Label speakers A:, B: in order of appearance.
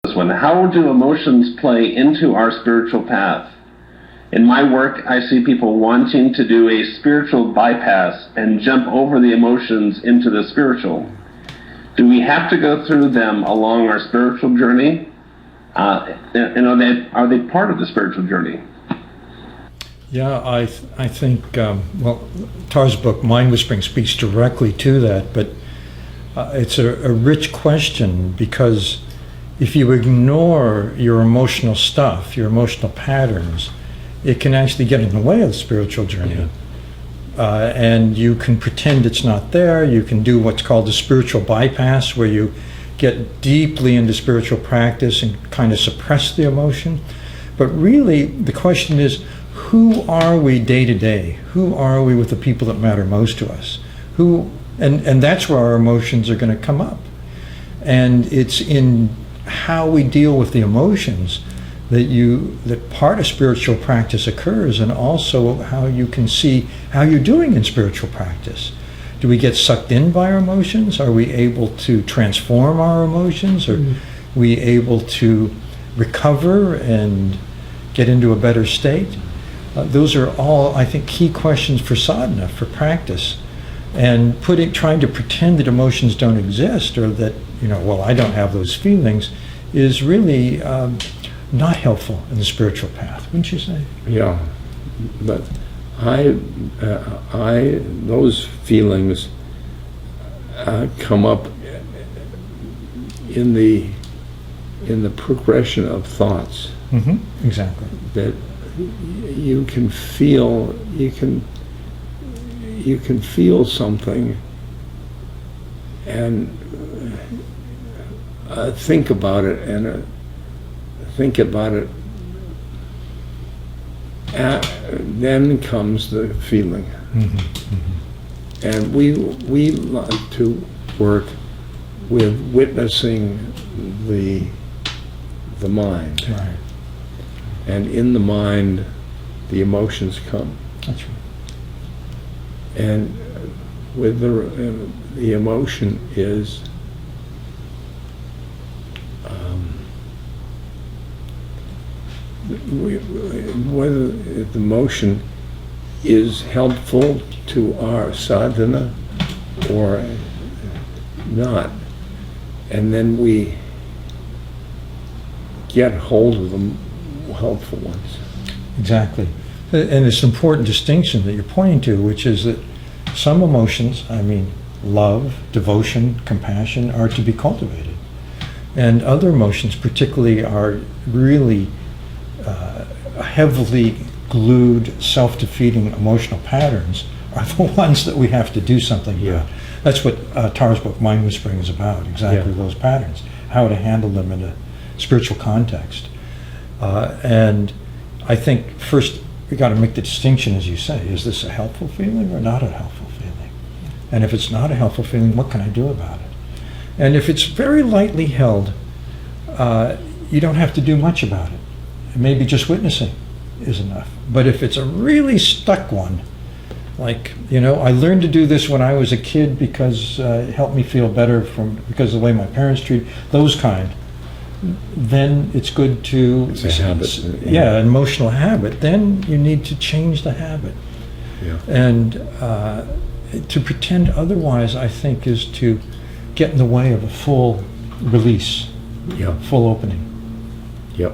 A: this one. How do emotions play into our spiritual path? In my work, I see people wanting to do a spiritual bypass and jump over the emotions into the spiritual. Do we have to go through them along our spiritual journey? And are they part of the spiritual journey?
B: Yeah, I think, well, Tar's book, Mind Whispering, speaks directly to that, but it's a rich question, because if you ignore your emotional stuff, your emotional patterns, it can actually get in the way of the spiritual journey. Yeah. And you can pretend it's not there. You can do what's called a spiritual bypass, where you get deeply into spiritual practice and kind of suppress the emotion. But really, the question is, who are we day to day? Who are we with the people that matter most to us? And that's where our emotions are going to come up. And it's in how we deal with the emotions that part of spiritual practice occurs, and also how you can see how you're doing in spiritual practice. Do we get sucked in by our emotions? Are we able to transform our emotions? Are we able to recover and get into a better state? Those are all, I think, key questions for sadhana, for practice. And trying to pretend that emotions don't exist, or that, well, I don't have those feelings, is really not helpful in the spiritual path, wouldn't you say?
C: Yeah, but those feelings come up in the progression of thoughts.
B: Mm-hmm. Exactly.
C: That you can feel something and think about it, and then comes the feeling.
B: Mm-hmm. Mm-hmm.
C: And we like to work with witnessing the mind.
B: Right.
C: And in the mind, the emotions come.
B: That's right.
C: And with the emotion is whether the emotion is helpful to our sadhana or not, and then we get hold of the helpful ones.
B: Exactly. And it's an important distinction that you're pointing to, which is that some emotions, love, devotion, compassion, are to be cultivated. And other emotions, particularly, are really heavily glued, self-defeating emotional patterns, are the ones that we have to do something about. That's what Tara's book, Mind Whispering, is about, exactly those patterns, how to handle them in a spiritual context. And I think first we got to make the distinction, as you say, is this a helpful feeling or not a helpful feeling? And if it's not a helpful feeling, what can I do about it? And if it's very lightly held, you don't have to do much about it. Maybe just witnessing is enough. But if it's a really stuck one, like, I learned to do this when I was a kid because it helped me feel better because of the way my parents treated, those kind, then it's good to...
C: It's a habit.
B: Yeah, an emotional habit. Then you need to change the habit.
C: Yeah.
B: And to pretend otherwise, I think, is to get in the way of a full release, full opening.
C: Yep.